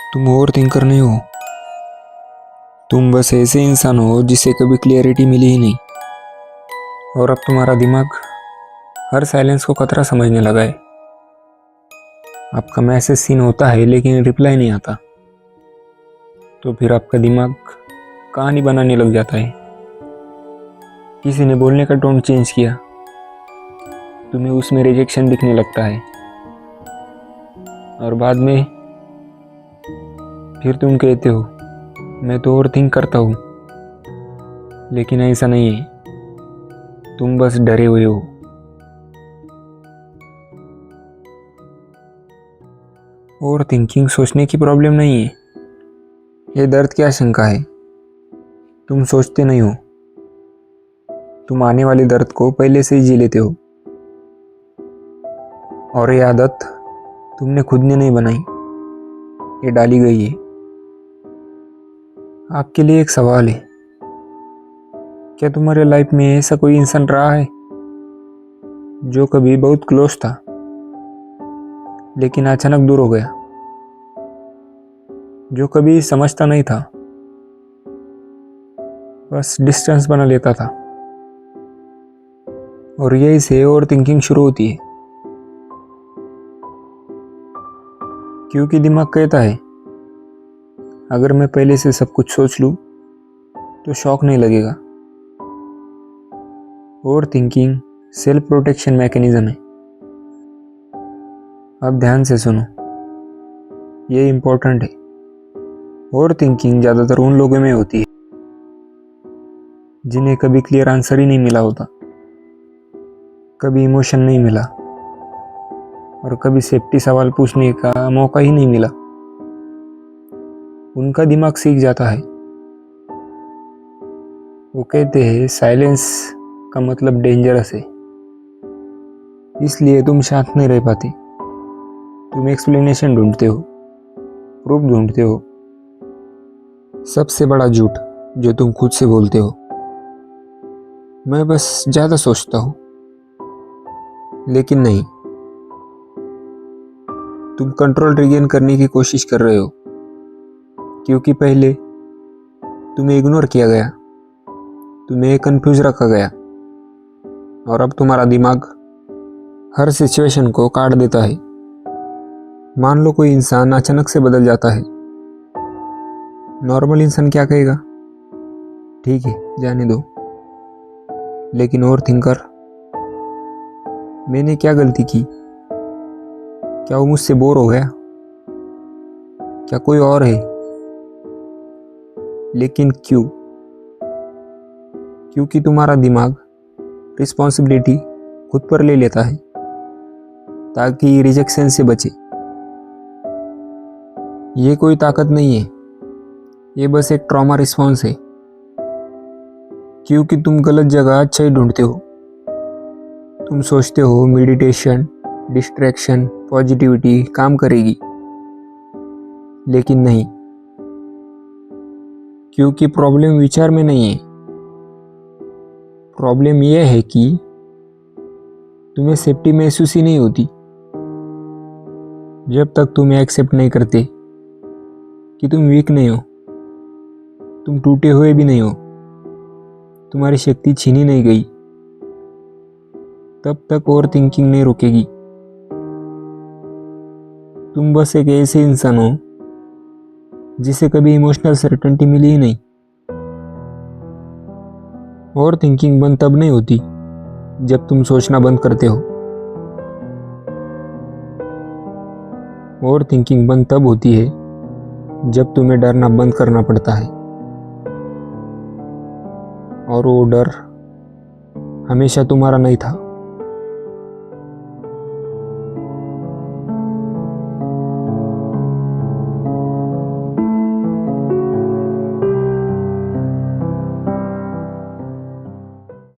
तुम over thinker नहीं हो। तुम बस ऐसे इंसान हो जिसे कभी क्लियरिटी मिली ही नहीं, और अब तुम्हारा दिमाग हर साइलेंस को खतरा समझने लगा है। आपका मैसेज सीन होता है लेकिन रिप्लाई नहीं आता, तो फिर आपका दिमाग कहानी बनाने लग जाता है। किसी ने बोलने का टोन चेंज किया, तुम्हें उसमें रिजेक्शन दिखने लगता है, और बाद में फिर तुम कहते हो मैं तो ओवर थिंक करता हूँ। लेकिन ऐसा नहीं है, तुम बस डरे हुए हो। ओवर थिंकिंग सोचने की प्रॉब्लम नहीं है, ये दर्द की आशंका है। तुम सोचते नहीं हो, तुम आने वाले दर्द को पहले से ही जी लेते हो। और ये आदत तुमने खुद ने नहीं बनाई, ये डाली गई है। आपके लिए एक सवाल है, क्या तुम्हारे लाइफ में ऐसा कोई इंसान रहा है जो कभी बहुत क्लोज था लेकिन अचानक दूर हो गया, जो कभी समझता नहीं था, बस डिस्टेंस बना लेता था, और यही से ओवर थिंकिंग शुरू होती है। क्योंकि दिमाग कहता है अगर मैं पहले से सब कुछ सोच लूं तो शॉक नहीं लगेगा। Over thinking self protection mechanism है। अब ध्यान से सुनो, ये इम्पोर्टेंट है। ओवर थिंकिंग ज़्यादातर उन लोगों में होती है जिन्हें कभी क्लियर आंसर ही नहीं मिला होता, कभी इमोशन नहीं मिला, और कभी सेफ्टी सवाल पूछने का मौका ही नहीं मिला। उनका दिमाग सीख जाता है। वो कहते हैं साइलेंस का मतलब डेंजरस है, इसलिए तुम शांत नहीं रह पाते। तुम एक्सप्लेनेशन ढूंढते हो, प्रूफ ढूंढते हो। सबसे बड़ा झूठ जो तुम खुद से बोलते हो, मैं बस ज़्यादा सोचता हूँ। लेकिन नहीं, तुम कंट्रोल रिगेन करने की कोशिश कर रहे हो, क्योंकि पहले तुम्हें इग्नोर किया गया, तुम्हें कंफ्यूज रखा गया, और अब तुम्हारा दिमाग हर सिचुएशन को काट देता है। मान लो कोई इंसान अचानक से बदल जाता है, नॉर्मल इंसान क्या कहेगा, ठीक है जाने दो। लेकिन ओवर थिंकर, मैंने क्या गलती की, क्या वो मुझसे बोर हो गया, क्या कोई और है। लेकिन क्यों? क्योंकि तुम्हारा दिमाग रिस्पॉन्सिबिलिटी खुद पर ले लेता है ताकि रिजेक्शन से बचे। ये कोई ताकत नहीं है, ये बस एक ट्रॉमा रिस्पॉन्स है। क्योंकि तुम गलत जगह अच्छा ही ढूंढते हो। तुम सोचते हो मेडिटेशन, डिस्ट्रैक्शन, पॉजिटिविटी काम करेगी, लेकिन नहीं। क्योंकि प्रॉब्लम विचार में नहीं है, प्रॉब्लम यह है कि तुम्हें सेफ्टी महसूस ही नहीं होती। जब तक तुम एक्सेप्ट नहीं करते कि तुम वीक नहीं हो, तुम टूटे हुए भी नहीं हो, तुम्हारी शक्ति छीनी नहीं गई, तब तक ओवर थिंकिंग नहीं रुकेगी। तुम बस एक ऐसे इंसान हो जिसे कभी इमोशनल सर्टेनिटी मिली ही नहीं। ओवर थिंकिंग बंद तब नहीं होती जब तुम सोचना बंद करते हो। ओवर थिंकिंग बंद तब होती है जब तुम्हें डरना बंद करना पड़ता है, और वो डर हमेशा तुम्हारा नहीं था।